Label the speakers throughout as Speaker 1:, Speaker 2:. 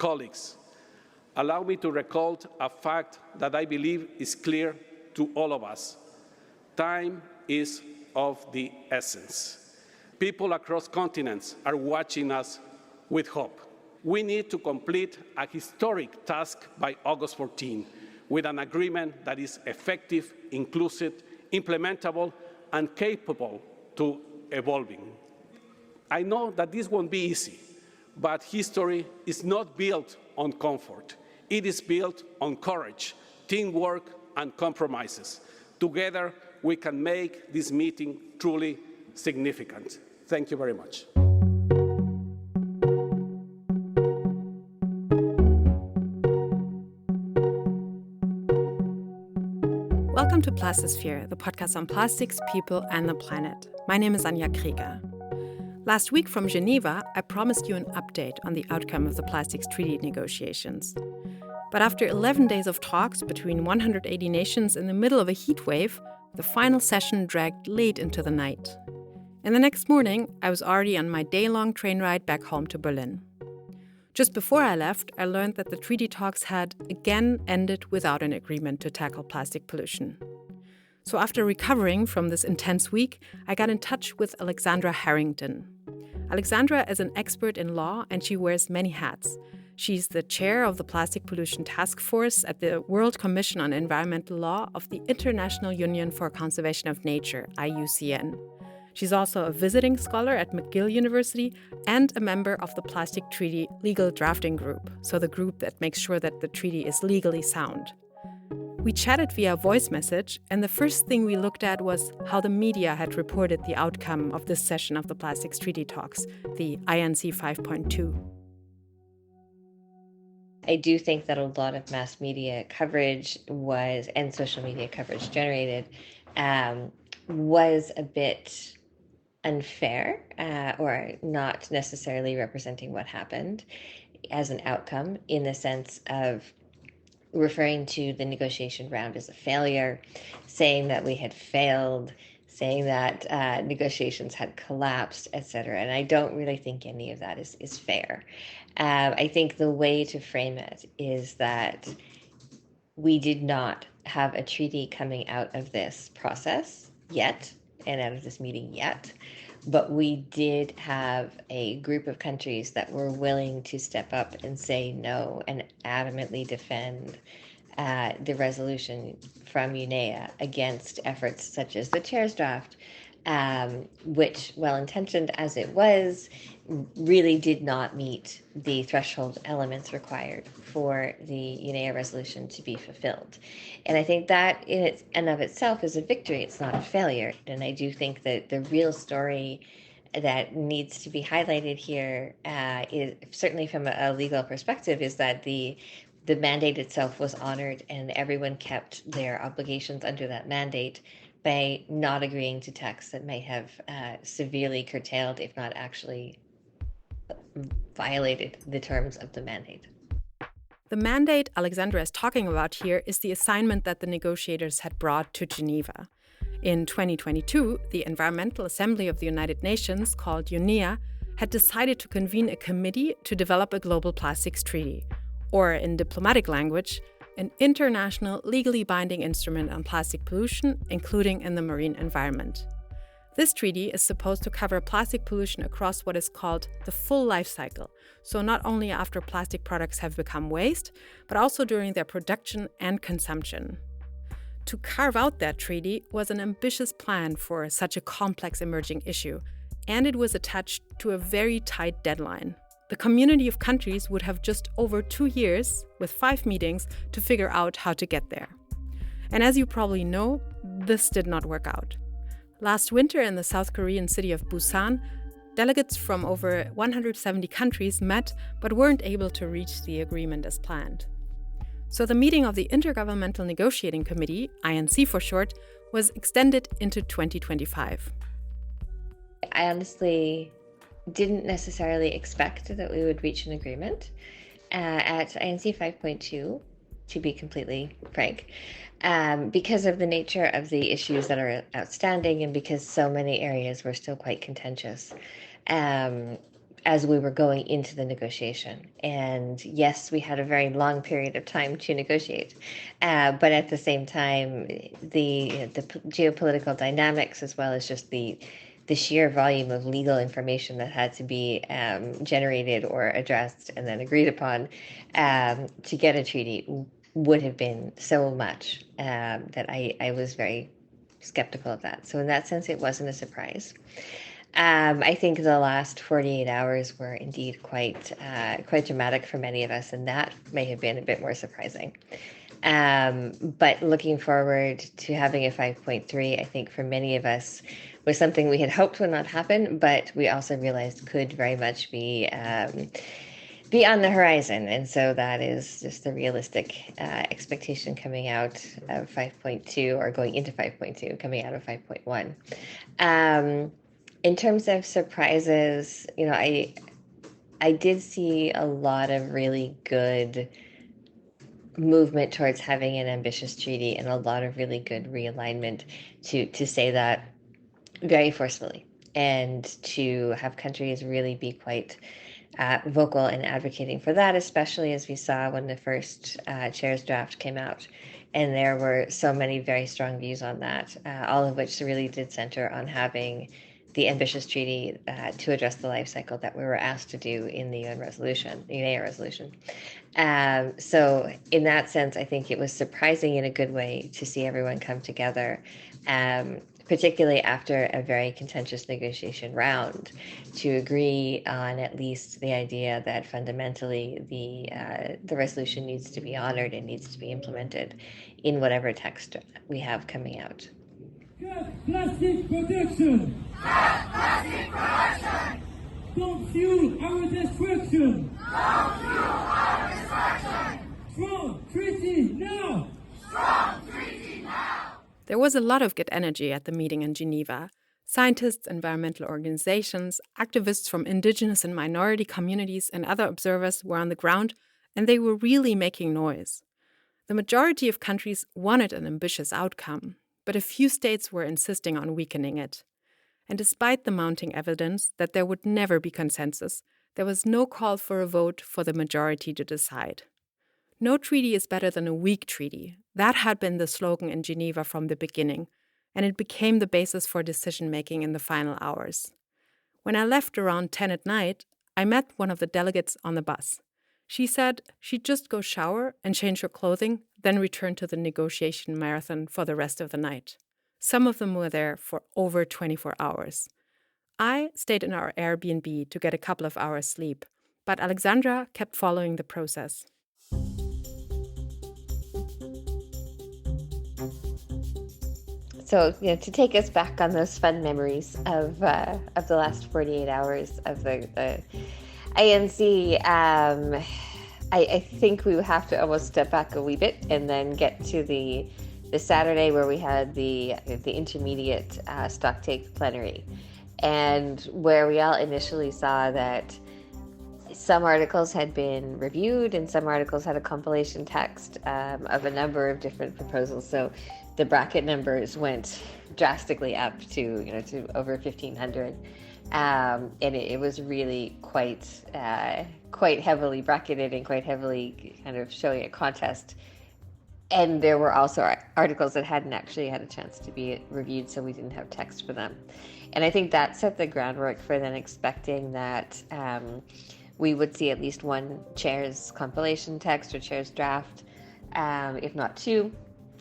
Speaker 1: Colleagues, allow me to recall a fact that I believe is clear to all of us. Time is of the essence. People across continents are watching us with hope. We need to complete a historic task by August 14 with an agreement that is effective, inclusive, implementable, and capable to evolving. I know that this won't be easy, but history is not built on comfort. It is built on courage, teamwork, and compromises. Together, we can make this meeting truly significant. Thank you very much.
Speaker 2: Welcome to Plastisphere, the podcast on plastics, people, and the planet. My name is Anja Krieger. Last week from Geneva, I promised you an update on the outcome of the plastics treaty negotiations. But after 11 days of talks between 180 nations in the middle of a heat wave, the final session dragged late into the night. And the next morning, I was already on my day-long train ride back home to Berlin. Just before I left, I learned that the treaty talks had again ended without an agreement to tackle plastic pollution. So after recovering from this intense week, I got in touch with Alexandra Harrington. Alexandra is an expert in law and she wears many hats. She's the chair of the Plastic Pollution Task Force at the World Commission on Environmental Law of the International Union for Conservation of Nature, IUCN. She's also a visiting scholar at McGill University and a member of the Plastic Treaty Legal Drafting Group, so the group that makes sure that the treaty is legally sound. We chatted via voice message, and the first thing we looked at was how the media had reported the outcome of this session of the Plastics Treaty Talks, the INC 5.2.
Speaker 3: I do think that a lot of mass media coverage and social media coverage generated, was a bit unfair or not necessarily representing what happened as an outcome, in the sense of referring to the negotiation round as a failure, saying that we had failed, saying that negotiations had collapsed, etc. And I don't really think any of that is fair. I think the way to frame it is that we did not have a treaty coming out of this process yet, and out of this meeting yet, but we did have a group of countries that were willing to step up and say no and adamantly defend the resolution from UNEA against efforts such as the chair's draft, which, well-intentioned as it was, really did not meet the threshold elements required for the UNEA resolution to be fulfilled. And I think that in and of itself is a victory. It's not a failure. And I do think that the real story that needs to be highlighted here, is certainly from a legal perspective, is that the mandate itself was honored and everyone kept their obligations under that mandate by not agreeing to texts that may have severely curtailed, if not actually violated, the terms of the mandate.
Speaker 2: The mandate Alexandra is talking about here is the assignment that the negotiators had brought to Geneva. In 2022, the Environmental Assembly of the United Nations, called UNEA, had decided to convene a committee to develop a global plastics treaty, or in diplomatic language, an international legally binding instrument on plastic pollution, including in the marine environment. This treaty is supposed to cover plastic pollution across what is called the full life cycle, so not only after plastic products have become waste, but also during their production and consumption. To carve out that treaty was an ambitious plan for such a complex emerging issue, and it was attached to a very tight deadline. The community of countries would have just over 2 years, with 5 meetings, to figure out how to get there. And as you probably know, this did not work out. Last winter in the South Korean city of Busan, delegates from over 170 countries met but weren't able to reach the agreement as planned. So the meeting of the Intergovernmental Negotiating Committee, INC for short, was extended into 2025.
Speaker 3: I honestly didn't necessarily expect that we would reach an agreement at INC 5.2, to be completely frank, because of the nature of the issues that are outstanding and because so many areas were still quite contentious. as we were going into the negotiation. And yes, we had a very long period of time to negotiate, but at the same time, the geopolitical dynamics, as well as just the sheer volume of legal information that had to be generated or addressed and then agreed upon to get a treaty would have been so much that I was very skeptical of that. So in that sense, it wasn't a surprise. I think the last 48 hours were indeed quite dramatic for many of us, and that may have been a bit more surprising. But looking forward to having a 5.3, I think for many of us was something we had hoped would not happen, but we also realized could very much be on the horizon. And so that is just the realistic expectation coming out of 5.2 or going into 5.2, coming out of 5.1. In terms of surprises, I did see a lot of really good movement towards having an ambitious treaty and a lot of really good realignment to say that very forcefully, and to have countries really be quite vocal in advocating for that, especially as we saw when the first chair's draft came out. And there were so many very strong views on that, all of which really did center on having the ambitious treaty to address the life cycle that we were asked to do in the UN resolution. So in that sense, I think it was surprising in a good way to see everyone come together, particularly after a very contentious negotiation round, to agree on at least the idea that fundamentally the resolution needs to be honored and needs to be implemented in whatever text we have coming out.
Speaker 4: Cut plastic production! Cut plastic production! Don't fuel our destruction! Don't fuel our destruction! Strong treaty now! Strong treaty now!
Speaker 2: There was a lot of good energy at the meeting in Geneva. Scientists, environmental organizations, activists from indigenous and minority communities, and other observers were on the ground, and they were really making noise. The majority of countries wanted an ambitious outcome, but a few states were insisting on weakening it. And despite the mounting evidence that there would never be consensus, there was no call for a vote for the majority to decide. No treaty is better than a weak treaty. That had been the slogan in Geneva from the beginning, and it became the basis for decision-making in the final hours. When I left around 10 at night, I met one of the delegates on the bus. She said she'd just go shower and change her clothing, then return to the negotiation marathon for the rest of the night. Some of them were there for over 24 hours. I stayed in our Airbnb to get a couple of hours sleep, but Alexandra kept following the process.
Speaker 3: So, to take us back on those fun memories of the last 48 hours of the ANC, I think we would have to almost step back a wee bit and then get to the Saturday where we had the intermediate stocktake plenary, and where we all initially saw that some articles had been reviewed and some articles had a compilation text of a number of different proposals. So the bracket numbers went drastically up to over 1,500. And it was really quite heavily bracketed and quite heavily kind of showing a contest. And there were also articles that hadn't actually had a chance to be reviewed, so we didn't have text for them. And I think that set the groundwork for then expecting that we would see at least one chair's compilation text or chair's draft, if not two,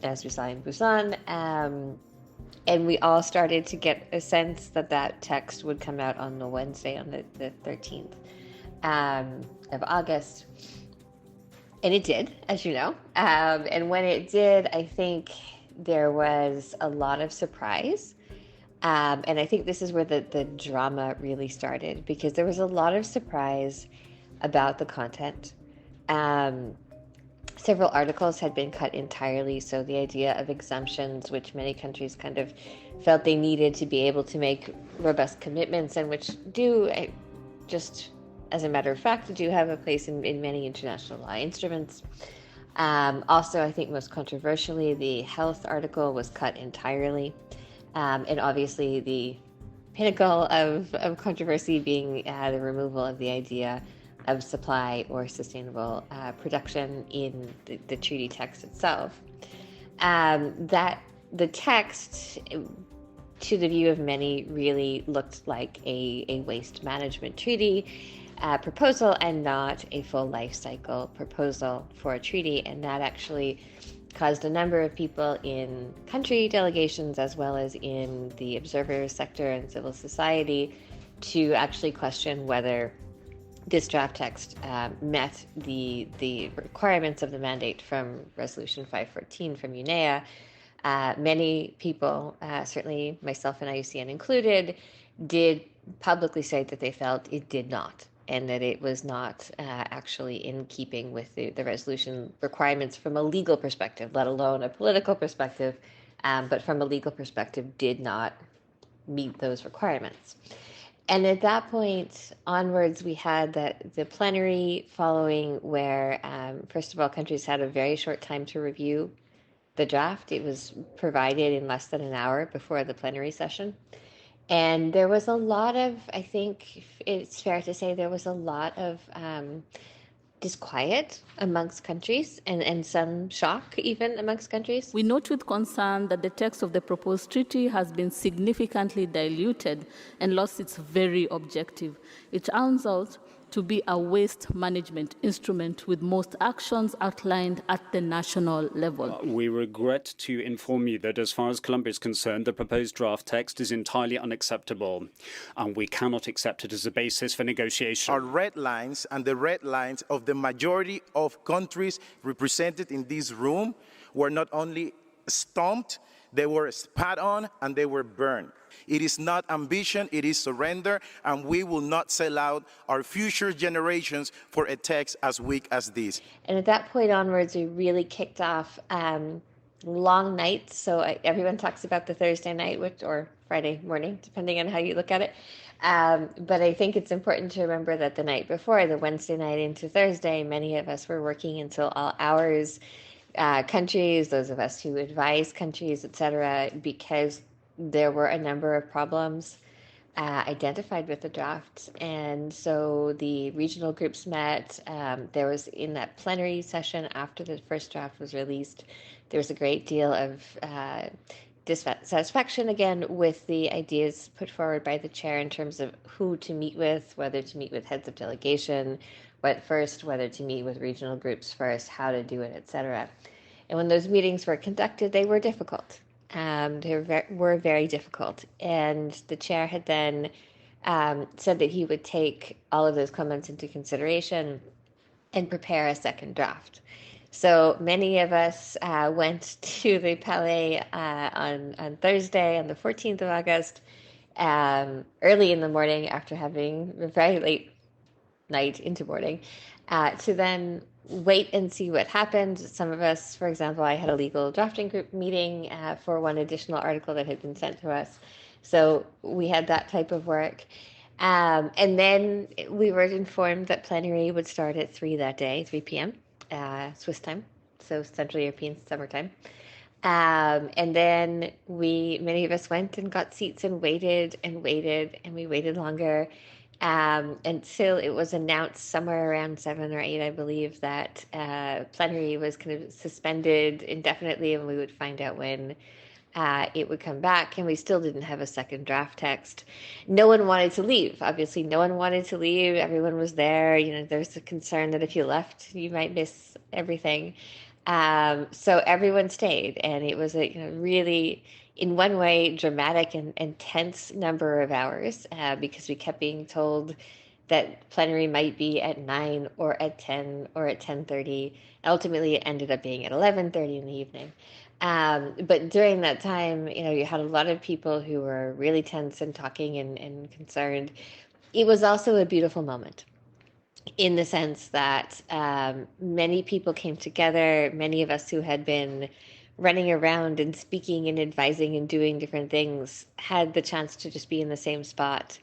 Speaker 3: as we saw in Busan. And we all started to get a sense that text would come out on the Wednesday, on the 13th of August. And it did, as you know. And when it did, I think there was a lot of surprise. And I think this is where the drama really started, because there was a lot of surprise about the content. Several articles had been cut entirely, so the idea of exemptions, which many countries kind of felt they needed to be able to make robust commitments, and which do, just as a matter of fact, do have a place in many international law instruments. Also, I think most controversially, the health article was cut entirely. And obviously the pinnacle of controversy being the removal of the idea of supply or sustainable production in the treaty text itself. That the text, to the view of many, really looked like a waste management treaty proposal and not a full life cycle proposal for a treaty. And that actually caused a number of people in country delegations as well as in the observer sector and civil society to actually question whether this draft text met the requirements of the mandate from Resolution 514 from UNEA. Many people, certainly myself and IUCN included, did publicly say that they felt it did not, and that it was not actually in keeping with the resolution requirements from a legal perspective, let alone a political perspective, but from a legal perspective did not meet those requirements. And at that point onwards, we had the plenary following where, first of all, countries had a very short time to review the draft. It was provided in less than an hour before the plenary session. And there was a lot of, I think it's fair to say, there was a lot of disquiet amongst countries and some shock even amongst countries.
Speaker 5: We note with concern that the text of the proposed treaty has been significantly diluted and lost its very objective. It turns out to be a waste management instrument with most actions outlined at the national level.
Speaker 6: We regret to inform you that as far as Colombia is concerned, the proposed draft text is entirely unacceptable, and we cannot accept it as a basis for negotiation.
Speaker 7: Our red lines and the red lines of the majority of countries represented in this room were not only stomped, they were spat on and they were burned. It is not ambition, it is surrender, and we will not sell out our future generations for a text as weak as this.
Speaker 3: And at that point onwards, we really kicked off long nights. So everyone talks about the Thursday night or Friday morning, depending on how you look at it. But I think it's important to remember that the night before, the Wednesday night into Thursday, many of us were working until all hours. Countries, those of us who advise countries, etc., because there were a number of problems identified with the draft. And so the regional groups met. There was, in that plenary session after the first draft was released, there was a great deal of dissatisfaction again with the ideas put forward by the chair in terms of who to meet with, whether to meet with heads of delegation, whether to meet with regional groups first, how to do it, etc. And when those meetings were conducted, they were difficult. They were very difficult. And the chair had then said that he would take all of those comments into consideration and prepare a second draft. So many of us went to the Palais on Thursday, on the 14th of August, early in the morning after having a very late night into morning, to then wait and see what happened. Some of us, for example, I had a legal drafting group meeting for one additional article that had been sent to us. So we had that type of work. And then we were informed that plenary would start at 3 that day, 3 p.m. Swiss time, so Central European summertime. And then many of us went and got seats and waited, and we waited longer. Until it was announced somewhere around 7 or 8, I believe, that plenary was kind of suspended indefinitely, and we would find out when it would come back. And we still didn't have a second draft text. No one wanted to leave. Obviously, no one wanted to leave. Everyone was there. There's a concern that if you left, you might miss everything. So everyone stayed, and it was a really, in one way, dramatic and tense number of hours because we kept being told that plenary might be at 9 or at 10 or at 10:30. Ultimately, it ended up being at 11:30 in the evening. But during that time, you had a lot of people who were really tense and talking and concerned. It was also a beautiful moment, in the sense that many people came together, many of us who had been running around and speaking and advising and doing different things had the chance to just be in the same spot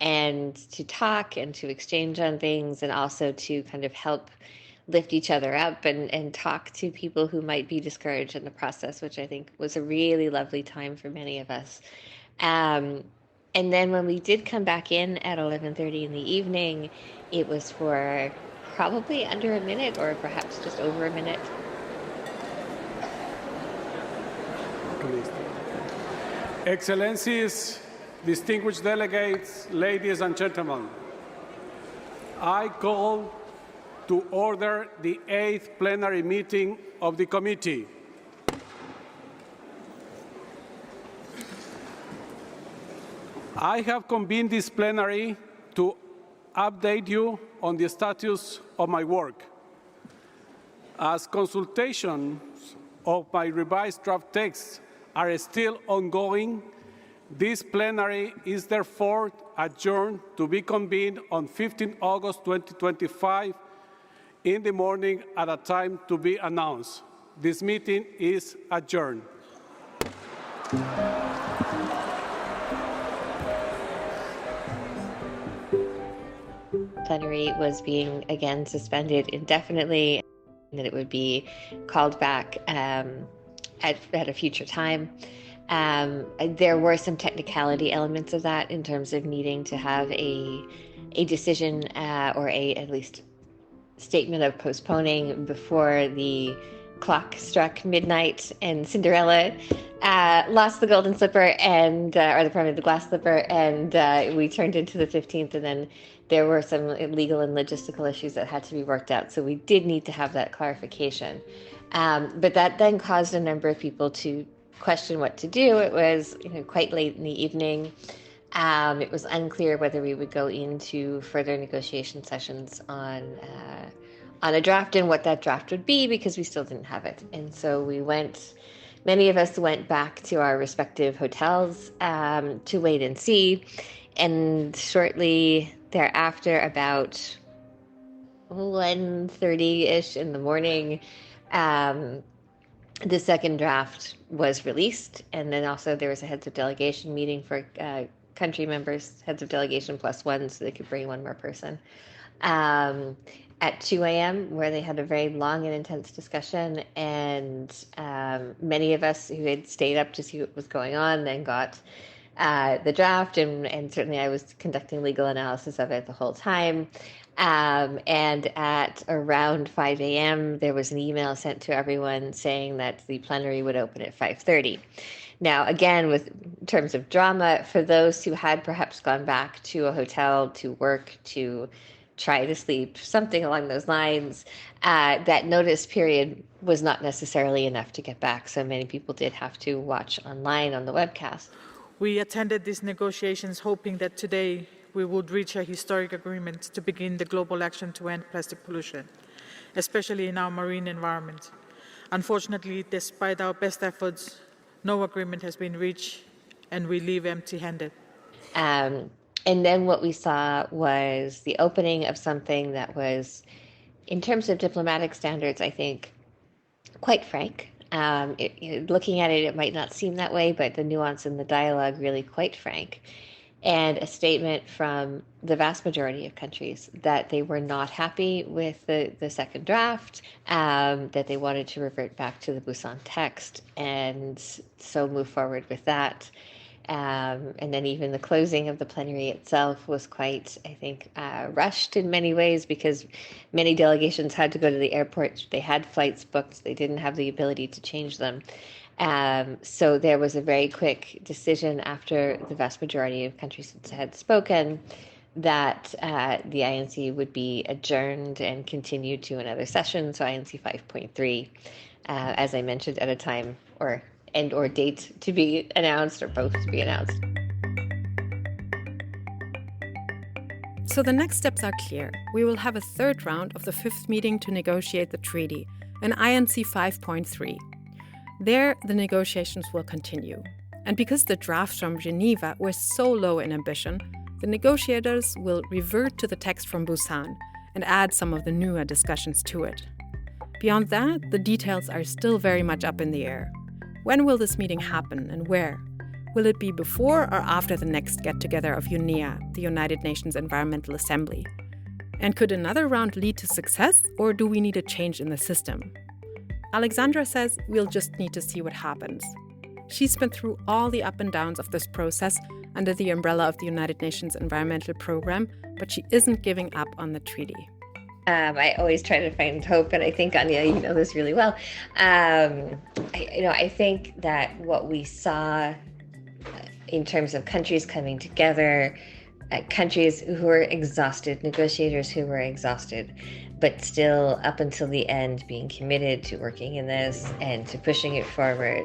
Speaker 3: and to talk and to exchange on things, and also to kind of help lift each other up and talk to people who might be discouraged in the process, which I think was a really lovely time for many of us. And then when we did come back in at 11:30 in the evening, it was for probably under a minute or perhaps just over a minute.
Speaker 1: Excellencies, distinguished delegates, ladies and gentlemen, I call to order the 8th plenary meeting of the committee. I have convened this plenary to update you on the status of my work. As consultations of my revised draft texts are still ongoing, this plenary is therefore adjourned to be convened on 15 August 2025 in the morning at a time to be announced. This meeting is adjourned.
Speaker 3: Plenary was being again suspended indefinitely, and that it would be called back at a future time. There were some technicality elements of that in terms of needing to have a decision or at least statement of postponing before the clock struck midnight and Cinderella lost the golden slipper and or the glass slipper, and we turned into the 15th, and then there were some legal and logistical issues that had to be worked out. So we did need to have that clarification. But that then caused a number of people to question what to do. It was quite late in the evening. It was unclear whether we would go into further negotiation sessions on a draft and what that draft would be, because we still didn't have it. And so many of us went back to our respective hotels to wait and see. And shortly thereafter, about 1:30-ish in the morning, the second draft was released. And then also there was a heads of delegation meeting for country members, heads of delegation plus one, so they could bring one more person, at 2 a.m., where they had a very long and intense discussion. And many of us who had stayed up to see what was going on then got the draft, and certainly I was conducting legal analysis of it the whole time. And at around 5 a.m., there was an email sent to everyone saying that the plenary would open at 5:30. Now, again, in terms of drama, for those who had perhaps gone back to a hotel to work, to try to sleep, something along those lines, that notice period was not necessarily enough to get back. So many people did have to watch online on the webcast.
Speaker 8: We attended these negotiations hoping that today we would reach a historic agreement to begin the global action to end plastic pollution, especially in our marine environment. Unfortunately, despite our best efforts, no agreement has been reached, and we leave empty-handed.
Speaker 3: And then what we saw was the opening of something that was, in terms of diplomatic standards, I think, quite frank. Looking at it, it might not seem that way, but the nuance in the dialogue really quite frank. And a statement from the vast majority of countries that they were not happy with the second draft, that they wanted to revert back to the Busan text, and so move forward with that. And then even the closing of the plenary itself was quite, I think, rushed in many ways, because many delegations had to go to the airport. They had flights booked. They didn't have the ability to change them. So there was a very quick decision after the vast majority of countries had spoken that the INC would be adjourned and continue to another session. So INC 5.3, as I mentioned, at a time or date to be announced, or both to be announced.
Speaker 2: So the next steps are clear. We will have a third round of the fifth meeting to negotiate the treaty, an INC 5.3. There, the negotiations will continue. And because the drafts from Geneva were so low in ambition, the negotiators will revert to the text from Busan and add some of the newer discussions to it. Beyond that, the details are still very much up in the air. When will this meeting happen and where? Will it be before or after the next get-together of UNEA, the United Nations Environmental Assembly? And could another round lead to success, or do we need a change in the system? Alexandra says we'll just need to see what happens. She's been through all the up and downs of this process under the umbrella of the United Nations Environmental Programme, but she isn't giving up on the treaty.
Speaker 3: I always try to find hope, and I think, Anja, you know this really well. I think that what we saw in terms of countries coming together, countries who were exhausted, negotiators who were exhausted, but still up until the end being committed to working in this and to pushing it forward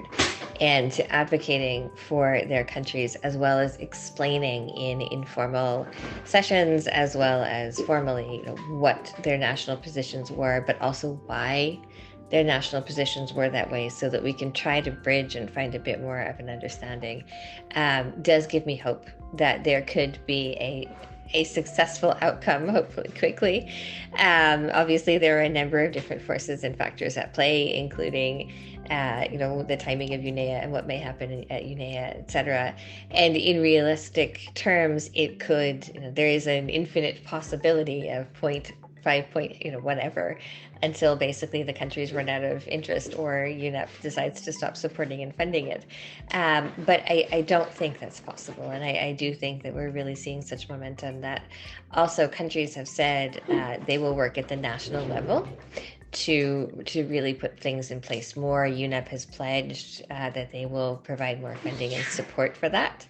Speaker 3: and to advocating for their countries, as well as explaining in informal sessions as well as formally, what their national positions were, but also why their national positions were that way, so that we can try to bridge and find a bit more of an understanding, does give me hope that there could be a successful outcome, hopefully quickly. Obviously, there are a number of different forces and factors at play, including the timing of UNEA and what may happen at UNEA, etc. And in realistic terms, it could, there is an infinite possibility of 0.5 point, whatever, until basically the countries run out of interest or UNEP decides to stop supporting and funding it. But I don't think that's possible. And I do think that we're really seeing such momentum that also countries have said they will work at the national level to really put things in place more. UNEP has pledged that they will provide more funding and support for that.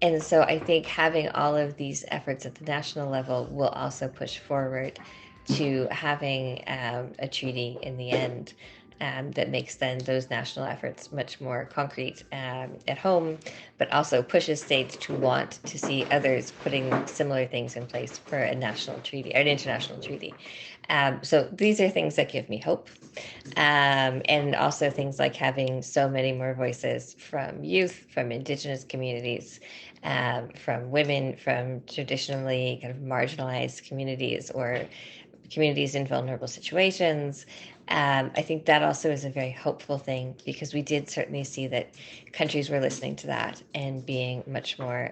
Speaker 3: And so I think having all of these efforts at the national level will also push forward to having a treaty in the end that makes then those national efforts much more concrete at home, but also pushes states to want to see others putting similar things in place for a national treaty, or an international treaty. So these are things that give me hope. And also things like having so many more voices from youth, from indigenous communities, from women, from traditionally kind of marginalized communities or communities in vulnerable situations. I think that also is a very hopeful thing, because we did certainly see that countries were listening to that and being much more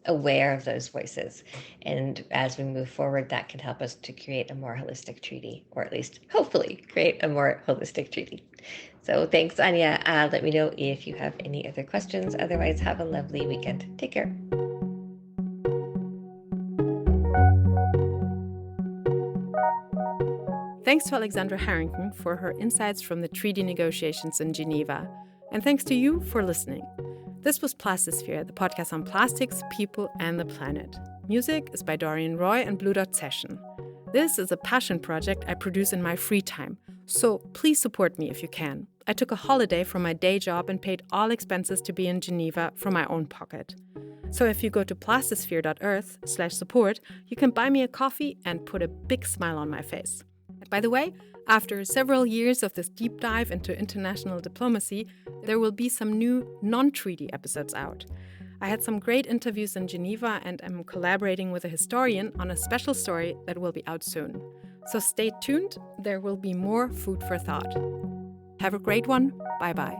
Speaker 3: aware of those voices. And as we move forward, that can help us to create a more holistic treaty, or at least hopefully create a more holistic treaty. So thanks, Anja. Let me know if you have any other questions. Otherwise, have a lovely weekend. Take care.
Speaker 2: Thanks to Alexandra Harrington for her insights from the treaty negotiations in Geneva. And thanks to you for listening. This was Plastisphere, the podcast on plastics, people, and the planet. Music is by Dorian Roy and Blue Dot Session. This is a passion project I produce in my free time, so please support me if you can. I took a holiday from my day job and paid all expenses to be in Geneva from my own pocket. So if you go to plastisphere.earth/support, you can buy me a coffee and put a big smile on my face. By the way, after several years of this deep dive into international diplomacy, there will be some new non-treaty episodes out. I had some great interviews in Geneva, and I'm collaborating with a historian on a special story that will be out soon. So stay tuned, there will be more food for thought. Have a great one. Bye-bye.